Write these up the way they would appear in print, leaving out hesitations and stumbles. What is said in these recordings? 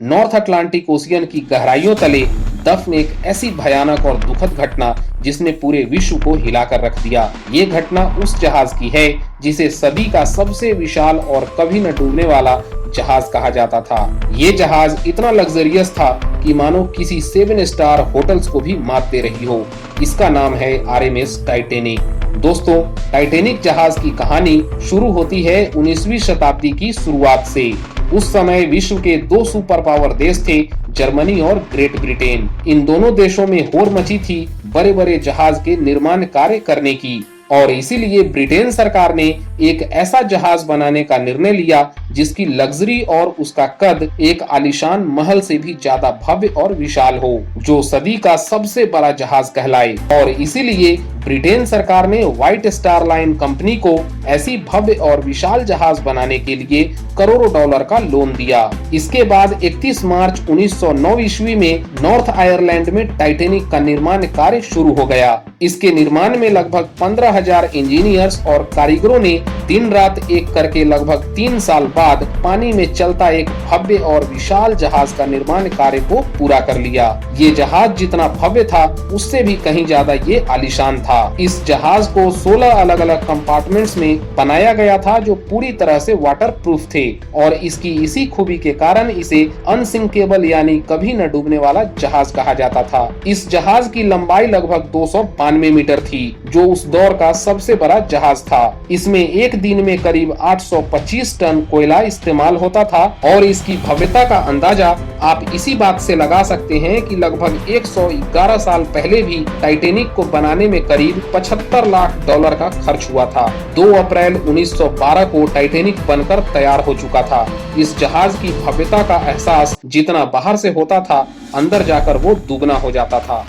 North Atlantic ocean की गहराइयों तले दफन एक ऐसी भयानक और दुखद घटना जिसने पूरे विश्व को हिलाकर रख दिया। ये घटना उस जहाज की है जिसे सदी का सबसे विशाल और कभी न डूबने वाला जहाज कहा जाता था। ये जहाज इतना लग्जरियस था कि मानो किसी 7 स्टार होटल्स को भी मात दे रही हो। इसका नाम है आरएमएस टाइटैनिक। दोस्तों, टाइटैनिक जहाज की कहानी शुरू होती है 19वीं शताब्दी की शुरुआत से। उस समय विश्व के 2 सुपर पावर देश थे, जर्मनी और ग्रेट ब्रिटेन। इन दोनों देशों में होड़ मची थी बड़े बड़े जहाज के निर्माण कार्य करने की, और इसीलिए ब्रिटेन सरकार ने एक ऐसा जहाज बनाने का निर्णय लिया जिसकी लग्जरी और उसका कद एक आलीशान महल से भी ज्यादा भव्य और विशाल हो, जो सदी का सबसे बड़ा जहाज कहलाए। और इसीलिए ब्रिटेन सरकार ने व्हाइट स्टार लाइन कंपनी को ऐसी भव्य और विशाल जहाज बनाने के लिए करोड़ों डॉलर का लोन दिया। इसके बाद 31 मार्च 1909 ईस्वी में नॉर्थ आयरलैंड में टाइटैनिक का निर्माण कार्य शुरू हो गया। इसके निर्माण में लगभग 15,000 इंजीनियर्स और कारीगरों ने दिन रात एक करके लगभग 3 साल बाद पानी में चलता एक भव्य और विशाल जहाज का निर्माण कार्य को पूरा कर लिया। ये जहाज जितना भव्य था उससे भी कहीं ज्यादा ये आलीशान था। इस जहाज को 16 अलग अलग कंपार्टमेंट्स में बनाया गया था जो पूरी तरह से वाटर प्रूफ थे, और इसकी इसी खूबी के कारण इसे अनसिंकेबल यानी कभी न डूबने वाला जहाज कहा जाता था। इस जहाज की लंबाई लगभग 292 मीटर थी, जो उस दौर का सबसे बड़ा जहाज था। इसमें एक दिन में करीब 825 टन कोयला इस्तेमाल होता था, और इसकी भव्यता का अंदाजा आप इसी बात से लगा सकते हैं कि लगभग 111 साल पहले भी टाइटैनिक को बनाने में करीब 75 लाख डॉलर का खर्च हुआ था। 2 अप्रैल 1912 को टाइटैनिक बनकर तैयार हो चुका था। इस जहाज की भव्यता का एहसास जितना बाहर से होता था, अंदर जाकर वो दुगना हो जाता था।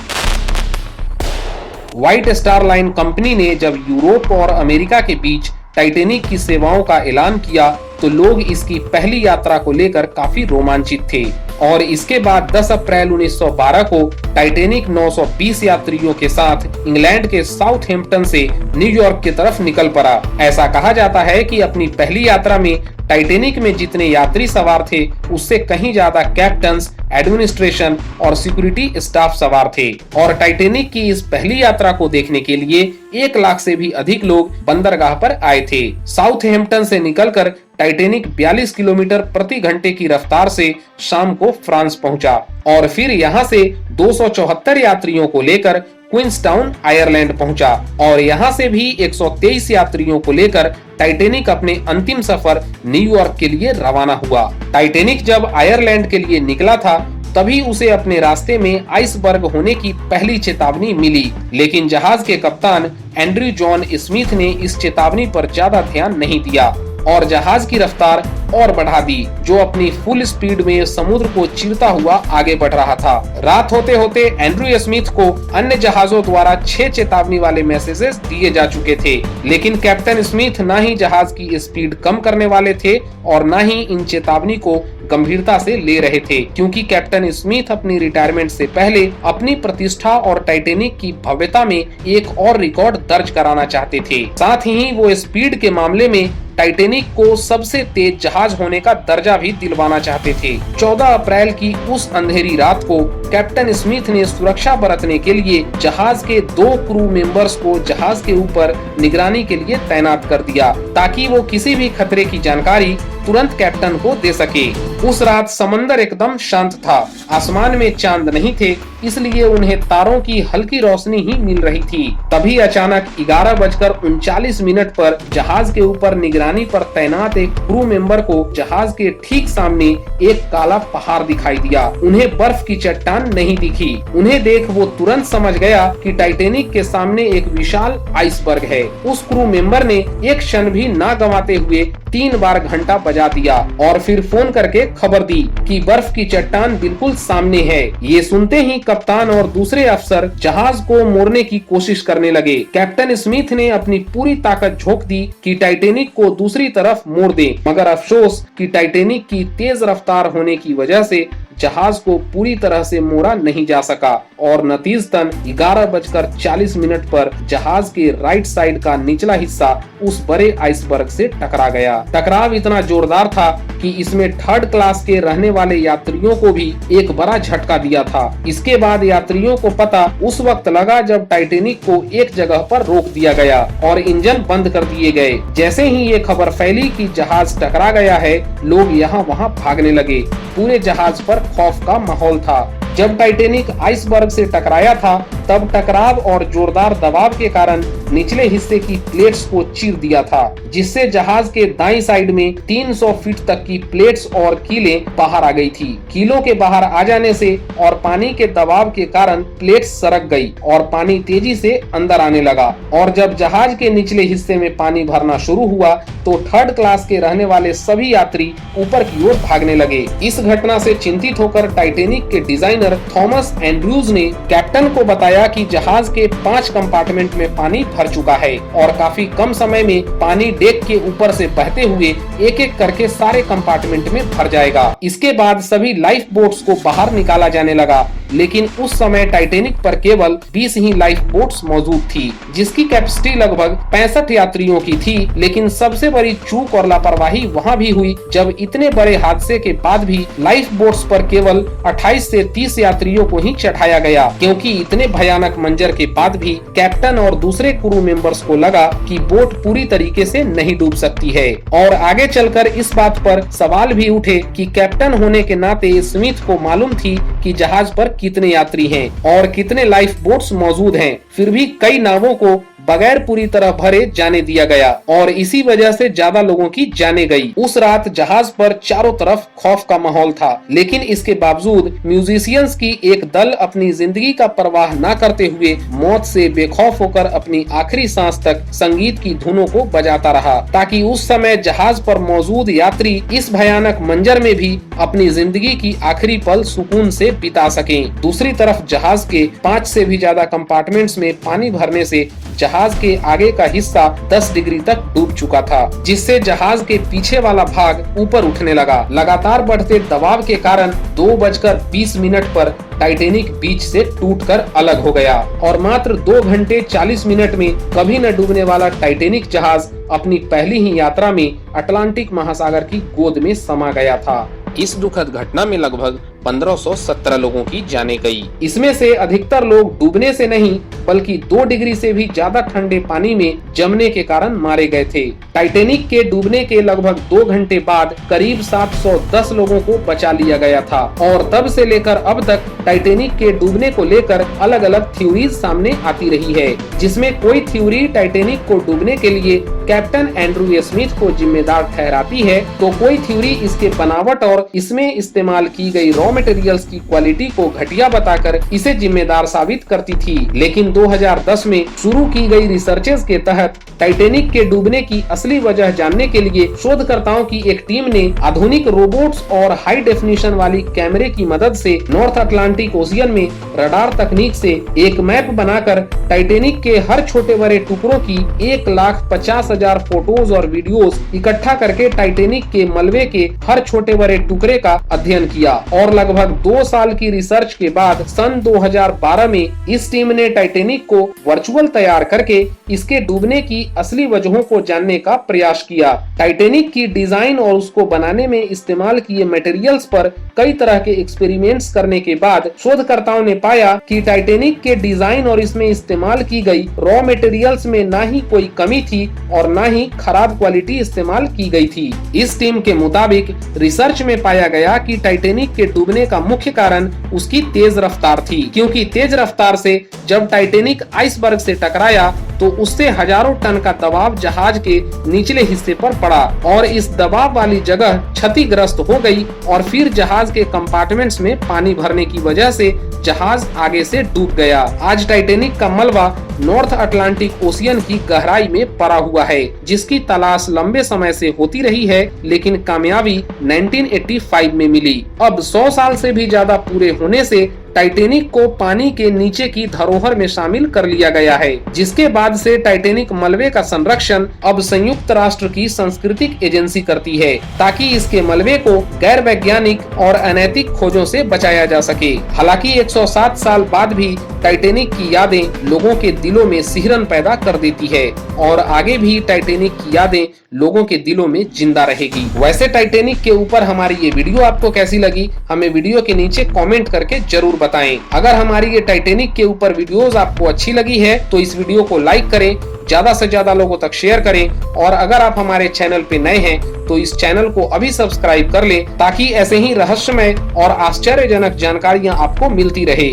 व्हाइट स्टार लाइन कंपनी ने जब यूरोप और अमेरिका के बीच टाइटैनिक की सेवाओं का ऐलान किया तो लोग इसकी पहली यात्रा को लेकर काफी रोमांचित थे, और इसके बाद 10 अप्रैल 1912 को टाइटैनिक 920 यात्रियों के साथ इंग्लैंड के साउथहैम्पटन से न्यूयॉर्क की तरफ निकल पड़ा। ऐसा कहा जाता है कि अपनी पहली यात्रा में टाइटैनिक में जितने यात्री सवार थे उससे कहीं ज्यादा कैप्टन्स, एडमिनिस्ट्रेशन और सिक्योरिटी स्टाफ सवार थे। और टाइटैनिक की इस पहली यात्रा को देखने के लिए 1 लाख से भी अधिक लोग बंदरगाह पर आए थे। साउथहैम्पटन से निकलकर टाइटैनिक 42 किलोमीटर प्रति घंटे की रफ्तार से शाम को फ्रांस पहुंचा, और फिर यहां से 274 यात्रियों को लेकर क्वींसटाउन आयरलैंड पहुंचा, और यहां से भी 123 यात्रियों को लेकर टाइटैनिक अपने अंतिम सफर न्यूयॉर्क के लिए रवाना हुआ। टाइटैनिक जब आयरलैंड के लिए निकला था तभी उसे अपने रास्ते में आइसबर्ग होने की पहली चेतावनी मिली, लेकिन जहाज के कप्तान एंड्रयू जॉन स्मिथ ने इस चेतावनी पर ज्यादा ध्यान नहीं दिया और जहाज की रफ्तार और बढ़ा दी, जो अपनी फुल स्पीड में समुद्र को चीरता हुआ आगे बढ़ रहा था। रात होते होते एंड्रयू स्मिथ को अन्य जहाजों द्वारा 6 चेतावनी वाले मैसेजेस दिए जा चुके थे, लेकिन कैप्टन स्मिथ न ही जहाज की स्पीड कम करने वाले थे और न ही इन चेतावनी को गंभीरता से ले रहे थे, क्योंकि कैप्टन स्मिथ अपनी रिटायरमेंट से पहले अपनी प्रतिष्ठा और टाइटैनिक की भव्यता में एक और रिकॉर्ड दर्ज कराना चाहते थे। साथ ही वो स्पीड के मामले में टाइटैनिक को सबसे तेज जहाज होने का दर्जा भी दिलवाना चाहते थे। 14 अप्रैल की उस अंधेरी रात को कैप्टन स्मिथ ने सुरक्षा बरतने के लिए जहाज के 2 क्रू मेंबर्स को जहाज के ऊपर निगरानी के लिए तैनात कर दिया, ताकि वो किसी भी खतरे की जानकारी तुरंत कैप्टन को दे सके। उस रात समंदर एकदम शांत था, आसमान में चांद नहीं थे, इसलिए उन्हें तारों की हल्की रोशनी ही मिल रही थी। तभी अचानक 11:39 पर जहाज के ऊपर निगरानी पर तैनात एक क्रू मेंबर को जहाज के ठीक सामने एक काला पहाड़ दिखाई दिया। उन्हें बर्फ की चट्टान नहीं दिखी। उन्हें देख वो तुरंत समझ गया कि टाइटैनिक के सामने एक विशाल आइसबर्ग है। उस क्रू मेंबर ने एक क्षण भी ना गंवाते हुए 3 बार घंटा बजा दिया और फिर फोन करके खबर दी कि बर्फ की चट्टान बिल्कुल सामने है। ये सुनते ही कप्तान और दूसरे अफसर जहाज को मोड़ने की कोशिश करने लगे। कैप्टन स्मिथ ने अपनी पूरी ताकत झोंक दी कि टाइटैनिक को दूसरी तरफ मोड़ दे, मगर अफसोस कि टाइटैनिक की तेज रफ्तार होने की वजह से जहाज को पूरी तरह से मोड़ा नहीं जा सका और नतीजतन 11:40 पर जहाज के राइट साइड का निचला हिस्सा उस बड़े आइसबर्ग से टकरा गया। टकराव इतना जोरदार था कि इसमें थर्ड क्लास के रहने वाले यात्रियों को भी एक बड़ा झटका दिया था। इसके बाद यात्रियों को पता उस वक्त लगा जब टाइटेनिक को एक जगह पर रोक दिया गया और इंजन बंद कर दिए गए। जैसे ही ये खबर फैली कि जहाज टकरा गया है, लोग यहाँ वहाँ भागने लगे। पूरे जहाज पर खौफ का माहौल था। जब टाइटेनिक आइसबर्ग से टकराया था, तब टकराव और जोरदार दबाव के कारण निचले हिस्से की प्लेट्स को चीर दिया था, जिससे जहाज के दाईं साइड में 300 फीट तक की प्लेट्स और कीलें बाहर आ गई थी। कीलों के बाहर आ जाने से और पानी के दबाव के कारण प्लेट्स सरक गई और पानी तेजी से अंदर आने लगा। और जब जहाज के निचले हिस्से में पानी भरना शुरू हुआ, तो थर्ड क्लास के रहने वाले सभी यात्री ऊपर की ओर भागने लगे। इस घटना से चिंतित होकर टाइटेनिक के डिजाइनर थॉमस एंड्रयूज ने कैप्टन को बताया कि जहाज के 5 कंपार्टमेंट में पानी भर चुका है और काफी कम समय में पानी डेक के ऊपर से बहते हुए एक एक करके सारे कंपार्टमेंट में भर जाएगा। इसके बाद सभी लाइफ बोट्स को बाहर निकाला जाने लगा, लेकिन उस समय टाइटेनिक पर केवल 20 ही लाइफ बोट्स मौजूद थी, जिसकी कैपेसिटी लगभग 65 यात्रियों की थी। लेकिन सबसे बड़ी चूक और लापरवाही वहाँ भी हुई जब इतने बड़े हादसे के बाद भी लाइफ बोट्स पर केवल 28 से 30 यात्रियों को ही चढ़ाया गया, क्योंकि इतने भयानक मंजर के बाद भी कैप्टन और दूसरे क्रू मेंबर्स को लगा कि बोट पूरी तरीके से नहीं डूब सकती है। और आगे चलकर इस बात पर सवाल भी उठे कि कैप्टन होने के नाते स्मिथ को मालूम थी कि जहाज पर कितने यात्री हैं और कितने लाइफ बोट्स मौजूद हैं। फिर भी कई नावों को बगैर पूरी तरह भरे जाने दिया गया और इसी वजह से ज्यादा लोगों की जाने गई। उस रात जहाज पर चारों तरफ खौफ का माहौल था, लेकिन इसके बावजूद म्यूजिशियंस की एक दल अपनी जिंदगी का परवाह न करते हुए मौत से बेखौफ होकर अपनी आखिरी सांस तक संगीत की धुनों को बजाता रहा, ताकि उस समय जहाज पर मौजूद यात्री इस भयानक मंजर में भी अपनी जिंदगी की आखिरी पल सुकून से बिता सकें। दूसरी तरफ जहाज के 5 से भी ज्यादा कंपार्टमेंट्स में पानी भरने से जहाज के आगे का हिस्सा 10 डिग्री तक डूब चुका था, जिससे जहाज के पीछे वाला भाग ऊपर उठने लगा। लगातार बढ़ते दबाव के कारण 2:20 पर टाइटेनिक बीच से टूटकर अलग हो गया और मात्र 2 घंटे 40 मिनट में कभी न डूबने वाला टाइटेनिक जहाज अपनी पहली ही यात्रा में अटलांटिक महासागर की गोद में समा गया था। इस दुखद घटना में लगभग 1517 लोगों की जाने गई। इसमें से अधिकतर लोग डूबने से नहीं बल्कि 2 डिग्री से भी ज्यादा ठंडे पानी में जमने के कारण मारे गए थे। टाइटेनिक के डूबने के लगभग 2 घंटे बाद करीब 710 लोगों को बचा लिया गया था और तब से लेकर अब तक टाइटेनिक के डूबने को लेकर अलग अलग थ्योरीज सामने आती रही है, जिसमें कोई थ्योरी टाइटेनिक को डूबने के लिए कैप्टन एंड्रयू स्मिथ को जिम्मेदार ठहराती है, तो कोई थ्योरी इसके बनावट और इसमें इस्तेमाल की गई रॉ मटेरियल्स की क्वालिटी को घटिया बताकर इसे जिम्मेदार साबित करती थी। लेकिन 2010 में शुरू की गई रिसर्चेस के तहत टाइटेनिक के डूबने की असली वजह जानने के लिए शोधकर्ताओं की एक टीम ने आधुनिक रोबोट्स और हाई डेफिनेशन वाली कैमरे की मदद से नॉर्थ अटलांटिक ओशियन में रडार तकनीक से एक मैप बनाकर टाइटेनिक के हर छोटे बड़े टुकड़ों की 1,50,000 फोटोज और वीडियोस इकट्ठा करके टाइटेनिक के मलबे के हर छोटे बड़े टुकड़े का अध्ययन किया और लगभग 2 साल की रिसर्च के बाद सन 2012 में इस टीम ने टाइटेनिक को वर्चुअल तैयार करके इसके डूबने की असली वजहों को जानने का प्रयास किया। टाइटेनिक की डिजाइन और उसको बनाने में इस्तेमाल किए मटेरियल्स पर कई तरह के एक्सपेरिमेंट्स करने के बाद शोधकर्ताओं ने पाया कि टाइटेनिक के डिजाइन और इसमें इस्तेमाल की गई रॉ मटेरियल्स में ना ही कोई कमी थी और ना ही खराब क्वालिटी इस्तेमाल की गई थी। इस टीम के मुताबिक रिसर्च में पाया गया कि टाइटेनिक के डूबने का मुख्य कारण उसकी तेज रफ्तार थी, क्योंकि तेज रफ्तार से जब टाइटेनिक आइसबर्ग से टकराया तो उससे हजारों टन का दबाव जहाज के निचले हिस्से पर पड़ा और इस दबाव वाली जगह क्षतिग्रस्त हो गई और फिर जहाज के कंपार्टमेंट्स में पानी भरने की वजह से जहाज आगे से डूब गया। आज टाइटेनिक का मलबा नॉर्थ अटलांटिक ओशियन की गहराई में पड़ा हुआ है, जिसकी तलाश लंबे समय से होती रही है, लेकिन कामयाबी 1985 में मिली। अब 100 साल से भी ज्यादा पूरे होने से टाइटेनिक को पानी के नीचे की धरोहर में शामिल कर लिया गया है, जिसके बाद से टाइटेनिक मलबे का संरक्षण अब संयुक्त राष्ट्र की सांस्कृतिक एजेंसी करती है, ताकि इसके मलबे को गैर वैज्ञानिक और अनैतिक खोजों से बचाया जा सके। हालांकि 107 साल बाद भी टाइटेनिक की यादें लोगों के दिलों में सिहरन पैदा कर देती है और आगे भी टाइटेनिक की यादें लोगों के दिलों में जिंदा रहेगी। वैसे टाइटेनिक के ऊपर हमारी ये वीडियो आपको कैसी लगी, हमें वीडियो के नीचे कमेंट करके जरूर बताएं। अगर हमारी ये टाइटेनिक के ऊपर वीडियोस आपको अच्छी लगी है तो इस वीडियो को लाइक करें, ज्यादा से ज्यादा लोगों तक शेयर करें और अगर आप हमारे चैनल पे नए हैं तो इस चैनल को अभी सब्सक्राइब कर लें, ताकि ऐसे ही रहस्यमय और आश्चर्यजनक जानकारियां आपको मिलती रहे।